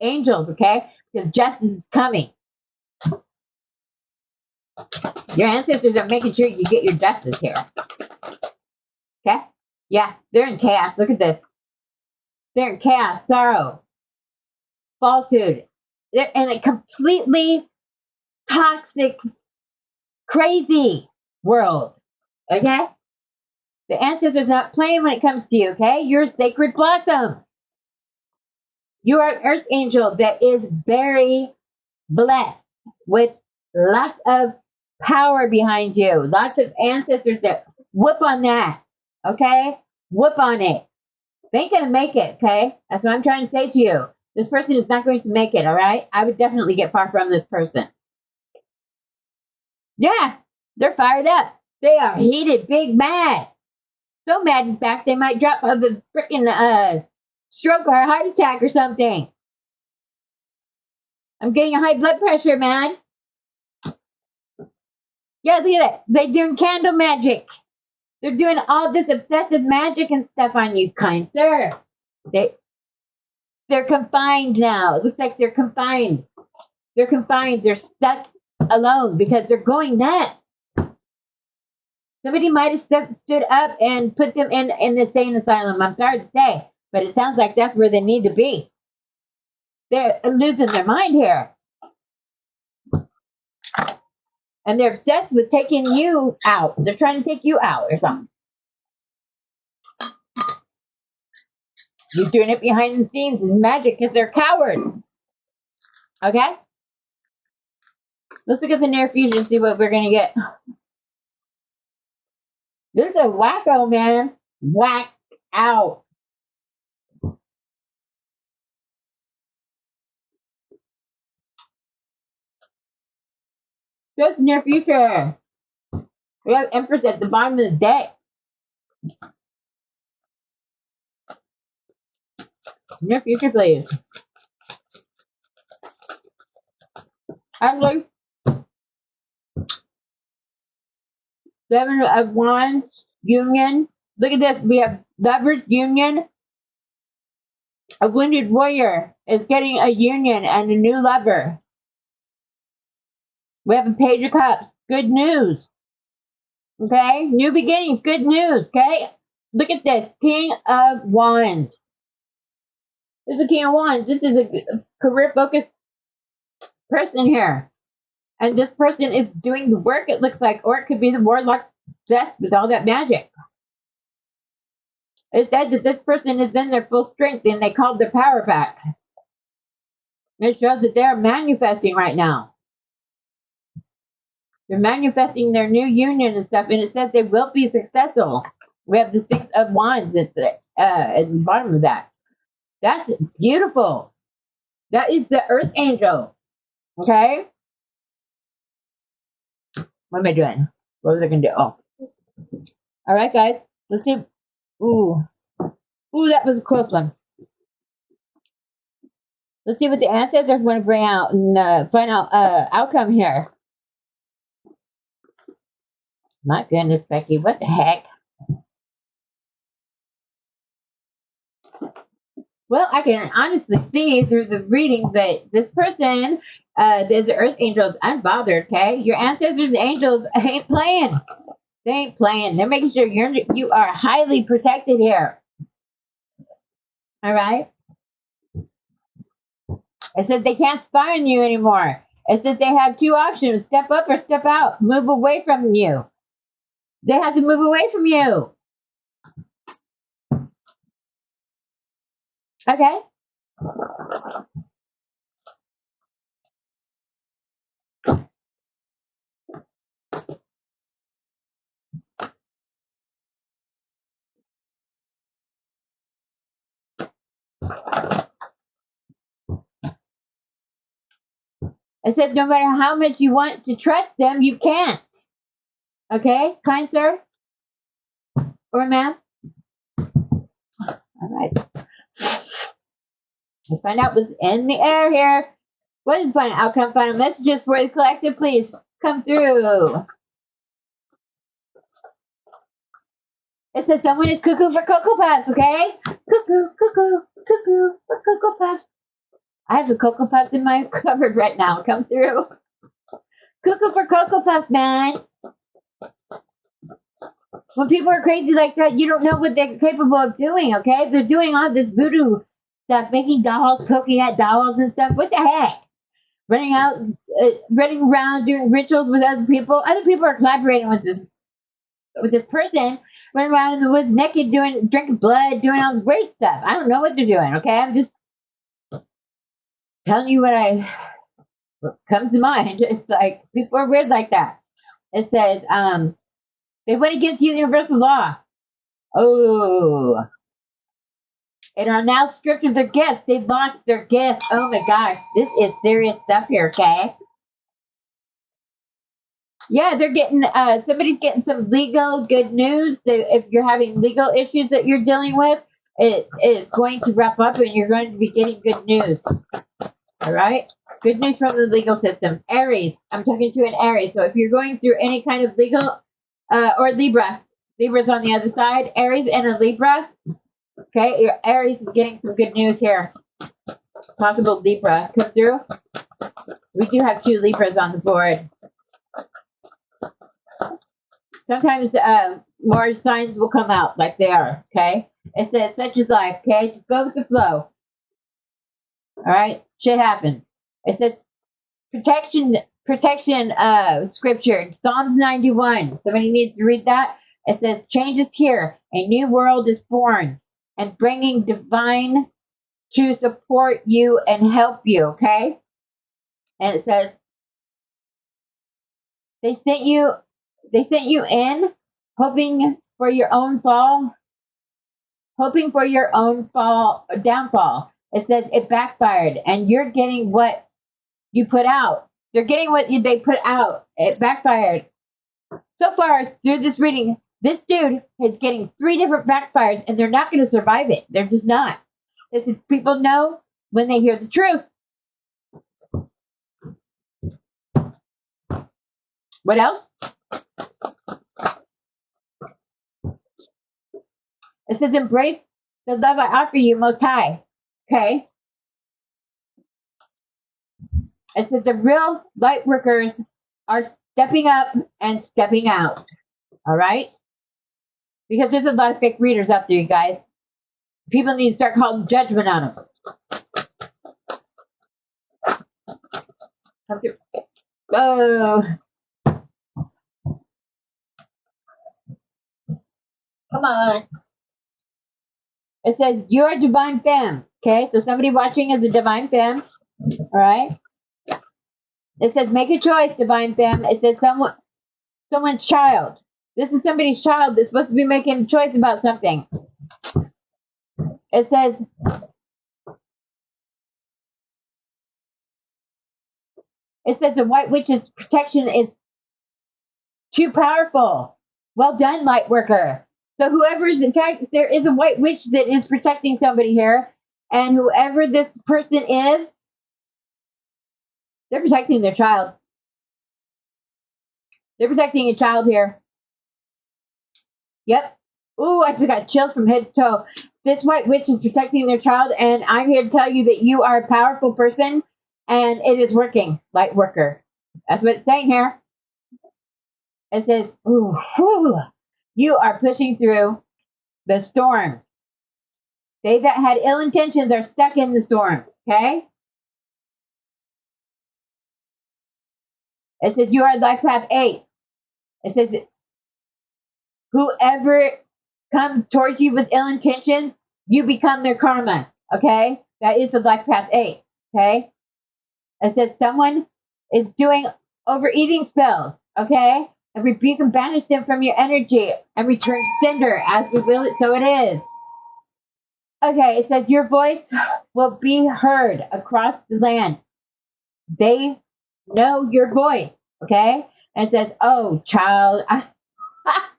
angels, okay? Because justice is coming. Your ancestors are making sure you get your justice here. Okay? Yeah, they're in chaos. Look at this. They're in chaos, sorrow, falsehood. They're in a completely toxic, crazy world. Okay? The ancestors not playing when it comes to you, okay? You're a sacred blossom. You are an earth angel that is very blessed with lots of power behind you. Lots of ancestors that whoop on that. Okay? Whoop on it. They ain't gonna make it, okay? That's what I'm trying to say to you. This person is not going to make it, alright? I would definitely get far from this person. Yeah, they're fired up. They are heated, big, mad. So mad, in fact, they might drop of a freaking stroke or a heart attack or something. I'm getting a high blood pressure, man. Yeah, look at that. They're doing candle magic. They're doing all this obsessive magic and stuff on you, kind sir. They're confined now. It looks like they're confined. They're confined. They're stuck alone because they're going nuts. Somebody might have stood up and put them in the insane asylum. I'm sorry to say, but it sounds like that's where they need to be. They're losing their mind here. And they're obsessed with taking you out. They're trying to take you out or something. You're doing it behind the scenes. It's magic because they're cowards. Okay? Let's look at the near future and see what we're going to get. This is a wacko, man. Whack out. Just near future. We have Empress at the bottom of the deck. Near future, please. Actually, Seven of Wands, Union. Look at this. We have Lovers, Union. A wounded warrior is getting a union and a new lover. We have a Page of Cups. Good news. Okay? New beginnings. Good news. Okay? Look at this. King of Wands. This is the King of Wands. This is a career-focused person here. And this person is doing the work, it looks like. Or it could be the warlock obsessed with all that magic. It said that this person is in their full strength and they called their power back. It shows that they're manifesting right now. They're manifesting their new union and stuff, and it says they will be successful. We have the Six of Wands at the bottom of that. That's beautiful. That is the Earth Angel. Okay? What am I doing? What was I going to do? Oh. Alright, guys. Let's see. Ooh. Ooh, that was a close one. Let's see what the ancestors want to bring out and find out outcome here. My goodness, Becky, what the heck? Well, I can honestly see through the reading that this person, there's the earth angels, unbothered, okay? Your ancestors, the angels, ain't playing. They ain't playing. They're making sure you are highly protected here. All right? It says they can't spy on you anymore. It says they have two options, step up or step out, move away from you. They have to move away from you. Okay? It says no matter how much you want to trust them, you can't. Okay, kind sir? Or ma'am? All right. Let's find out what's in the air here. What is final outcome? Final messages for the collective, please come through. It says someone is cuckoo for Cocoa Puffs, okay? Cuckoo, cuckoo, cuckoo for Cocoa Puffs. I have the Cocoa Puffs in my cupboard right now. Come through. Cuckoo for Cocoa Puffs, man. When people are crazy like that, you don't know what they're capable of doing, okay? They're doing all this voodoo stuff, making dolls, poking at dolls and stuff. What the heck? Running around doing rituals with other people. Other people are collaborating with this person, running around in the woods naked, drinking blood, doing all this weird stuff. I don't know what they're doing, okay? I'm just telling you what comes to mind. It's like people are weird like that. It says, they went against universal law. Oh. And are now stripped of their gifts. They lost their gifts. Oh my gosh. This is serious stuff here, okay? Yeah, they're getting, somebody's getting some legal good news. If you're having legal issues that you're dealing with, it is going to wrap up and you're going to be getting good news. All right? Good news from the legal system. Aries. I'm talking to an Aries. So if you're going through any kind of legal, or Libra. Libra's on the other side. Aries and a Libra. Okay, your Aries is getting some good news here. Possible Libra come through. We do have 2 Libras on the board. Sometimes more signs will come out like they are, okay? It says such is life, okay? Just go with the flow. Alright? Shit happens. It says protection scripture, Psalms 91. Somebody needs to read that. It says, change is here. A new world is born. And bringing divine to support you and help you, okay? And it says, they sent you in hoping for your own downfall. It says it backfired and you're getting what you put out. They're getting what they put out. It backfired. So far through this reading, this dude is getting 3 different backfires and they're not going to survive it. They're just not. This is people know when they hear the truth. What else? It says, embrace the love I offer you, Most High. Okay? It says, the real light workers are stepping up and stepping out. All right? Because there's a lot of fake readers out there, you guys. People need to start calling judgment on them. Oh. Come on. It says, you're a divine femme. Okay, so somebody watching is a divine femme. All right. It says, make a choice, divine femme. It says, someone's child. This is somebody's child that's supposed to be making a choice about something. It says, the White Witch's protection is too powerful. Well done, light worker. So whoever is, in fact, there is a White Witch that is protecting somebody here. And whoever this person is, They're protecting their child. They're protecting a child here. Yep. Ooh, I just got chills from head to toe. This white witch is protecting their child, and I'm here to tell you that you are a powerful person, and it is working. Light worker. That's what it's saying here. It says, ooh, whew, you are pushing through the storm. They that had ill intentions are stuck in the storm. Okay? It says you are life path 8. It says whoever comes towards you with ill intentions, you become their karma. Okay? That is the life path 8. Okay? It says someone is doing overeating spells. Okay? And rebuke and banish them from your energy and return cinder as we will it, so it is. Okay, it says your voice will be heard across the land. They know your voice, okay? And it says, oh, child,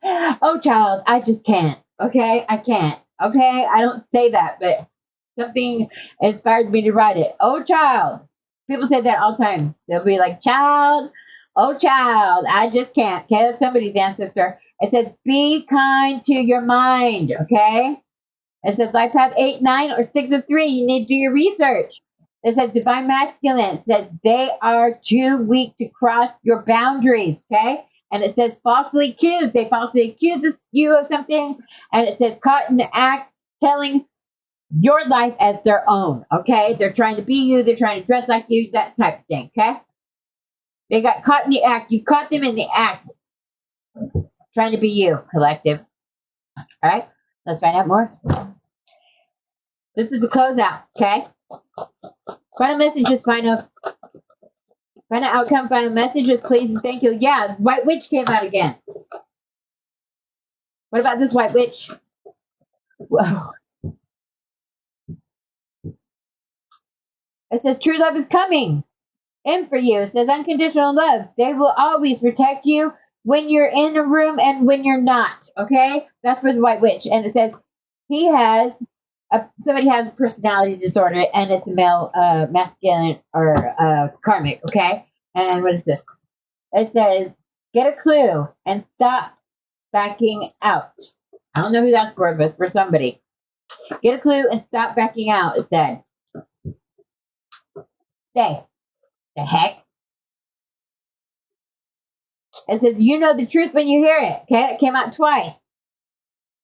oh, child, I just can't, okay? I can't, okay? I don't say that, but something inspired me to write it. Oh, child. People say that all the time. They'll be like, child, oh, child, I just can't. Okay, that's somebody's ancestor. It says, be kind to your mind, okay? It says life path 8, 9, or 6 or 3. You need to do your research. It says divine masculine. It says they are too weak to cross your boundaries. Okay? And it says falsely accused. They falsely accuse you of something. And it says caught in the act telling your life as their own. Okay? They're trying to be you. They're trying to dress like you. That type of thing. Okay? They got caught in the act. You caught them in the act. Trying to be you, collective. All right? Let's find out more. This is the closeout, okay? Final messages, final outcome, final messages, please and thank you. Yeah, White Witch came out again. What about this White Witch? Whoa. It says true love is coming in for you. It says unconditional love. They will always protect you when you're in a room and when you're not, okay? That's for the White Witch. And it says he has somebody has a personality disorder, and it's a male, masculine, or karmic, okay? And what is this? It says, get a clue and stop backing out. I don't know who that's for, but it's for somebody. Get a clue and stop backing out, it said. Stay. The heck? It says, you know the truth when you hear it, okay? It came out twice.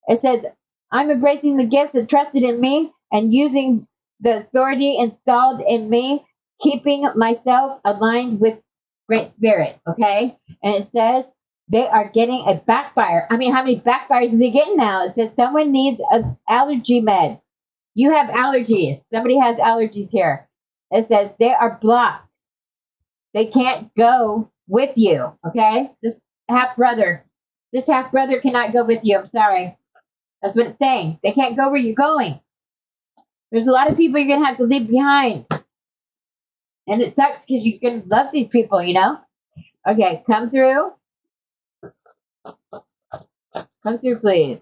It says, I'm embracing the gifts that trusted in me and using the authority installed in me, keeping myself aligned with Great Spirit, okay? And it says they are getting a backfire. I mean, how many backfires are they getting now? It says someone needs an allergy med. You have allergies. Somebody has allergies here. It says they are blocked. They can't go with you, okay? This half brother cannot go with you. I'm sorry. That's what it's saying. They can't go where you're going. There's a lot of people you're going to have to leave behind. And it sucks because you're going to love these people, you know? Okay, come through. Come through, please.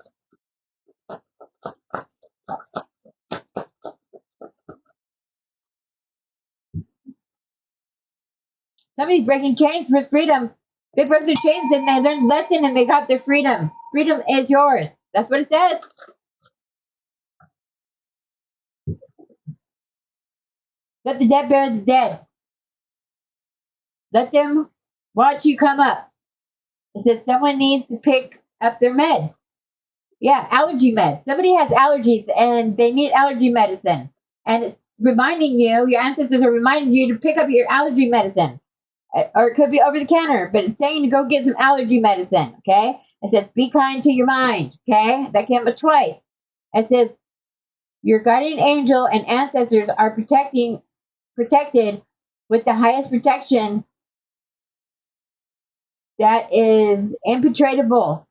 Somebody's breaking chains for freedom. They broke their chains and they learned a lesson and they got their freedom. Freedom is yours. That's what it says. Let the dead bury the dead. Let them watch you come up. It says someone needs to pick up their meds. Yeah, allergy meds. Somebody has allergies and they need allergy medicine. And it's reminding you, your ancestors are reminding you to pick up your allergy medicine. Or it could be over the counter, but it's saying to go get some allergy medicine, okay? It says, be kind to your mind, okay? That came up twice. It says, your guardian angel and ancestors are protected with the highest protection that is impenetrable.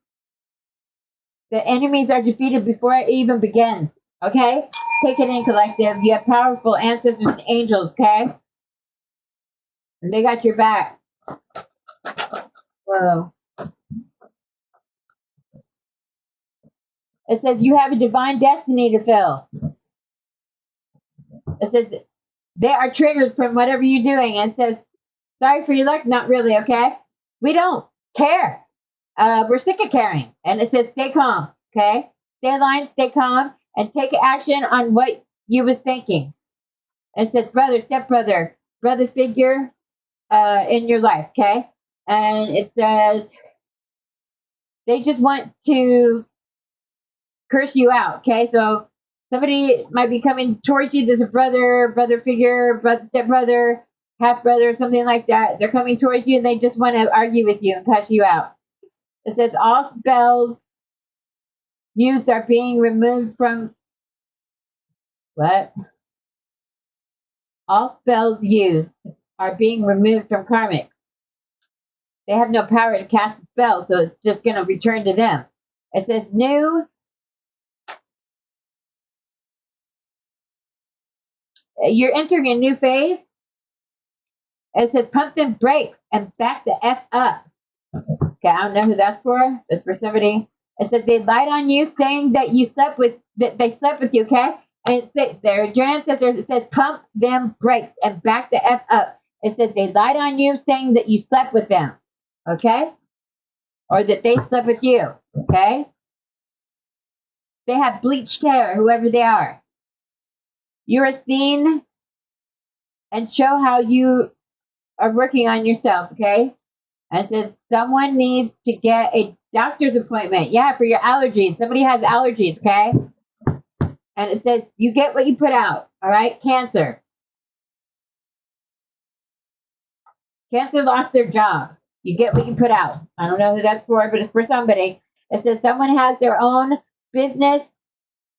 The enemies are defeated before it even begins, okay? Take it in, collective. You have powerful ancestors and angels, okay? And they got your back. Whoa. It says you have a divine destiny to fill. It says they are triggered from whatever you're doing. It says Sorry for your luck, not really, okay? We don't care. We're sick of caring. And it says stay calm, okay? Stay aligned, stay calm, and take action on what you was thinking. It says brother, stepbrother, brother figure in your life, okay? And it says they just want to curse you out, okay? So somebody might be coming towards you. There's a brother figure, stepbrother, half brother, something like that. They're coming towards you and they just want to argue with you and cuss you out. It says all spells used are being removed from what? All spells used are being removed from karmics. They have no power to cast a spell, so it's just going to return to them. It says you're entering a new phase. It says pump them brakes and back the F up. Okay, I don't know who that's for. It's for somebody. It says they lied on you, saying that they slept with you, okay? And your ancestors, it says pump them brakes and back the F up. It says they lied on you, saying that you slept with them, okay? Or that they slept with you, okay? They have bleached hair, whoever they are. You are seen and show how you are working on yourself, okay? And it says someone needs to get a doctor's appointment. Yeah, for your allergies. Somebody has allergies, okay? And it says you get what you put out, all right? Cancer. Cancer lost their job. You get what you put out. I don't know who that's for, but it's for somebody. It says someone has their own business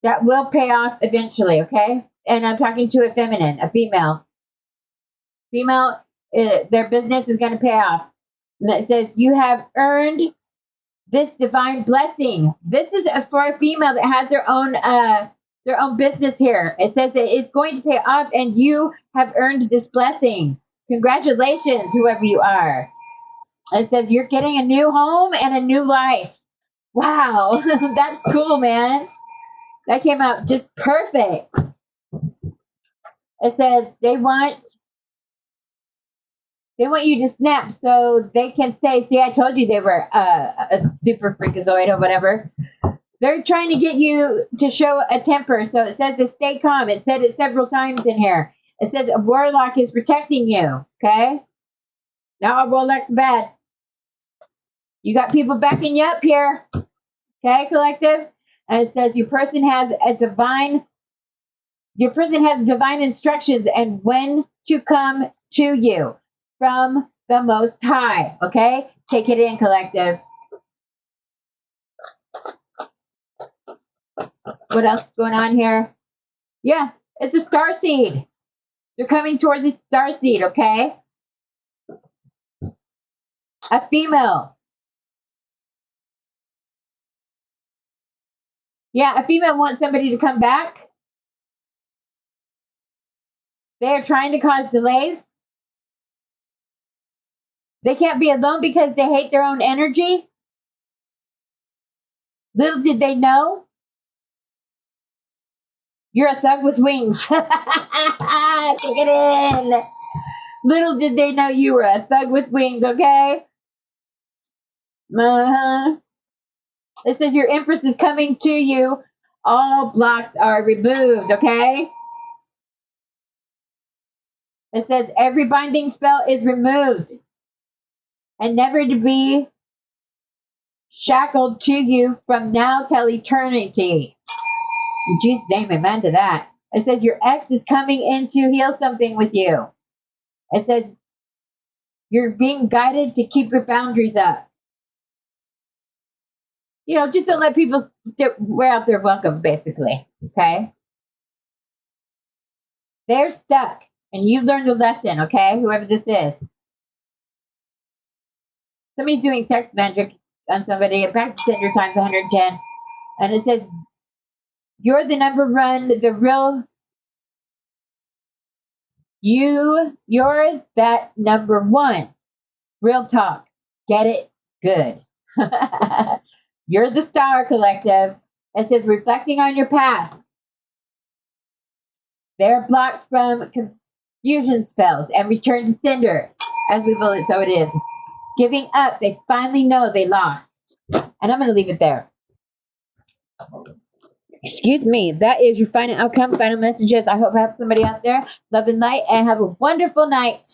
that will pay off eventually, okay? And I'm talking to a feminine, a female. Female, their business is going to pay off. And it says you have earned this divine blessing. This is for a female that has their own business here. It says that it's going to pay off, and you have earned this blessing. Congratulations, whoever you are. It says you're getting a new home and a new life. Wow, that's cool, man. That came out just perfect. It says they want you to snap so they can say, see, I told you they were a super freakazoid or whatever. They're trying to get you to show a temper. So it says to stay calm. It said it several times in here. It says a warlock is protecting you. Okay? Now a warlock's bad. You got people backing you up here. Okay, collective? And it says your person has divine instructions and when to come to you from the Most High. Okay? Take it in, collective. What else is going on here? Yeah, it's a star seed. They're coming towards the star seed, okay? A female. Yeah, a female wants somebody to come back. They are trying to cause delays. They can't be alone because they hate their own energy. Little did they know, you're a thug with wings. Take it in. Little did they know you were a thug with wings, okay? Uh-huh. It says your empress is coming to you. All blocks are removed, okay? It says every binding spell is removed and never to be shackled to you from now till eternity. In Jesus' name, amen to that. It says your ex is coming in to heal something with you. It says you're being guided to keep your boundaries up. You know, just don't let people wear out their welcome, basically. Okay? They're stuck. And you learned a lesson, okay? Whoever this is. Somebody's doing text magic on somebody. Practice sender times 110. And it says, you're the number one, the real. You're that number one. Real talk. Get it? Good. You're the star, collective. It says, reflecting on your past. They're blocked from confusion spells and return to sender. As we will it, so it is. Giving up, they finally know they lost. And I'm going to leave it there. Excuse me. That is your final outcome, final messages. I hope I have somebody out there. Love and light, and have a wonderful night.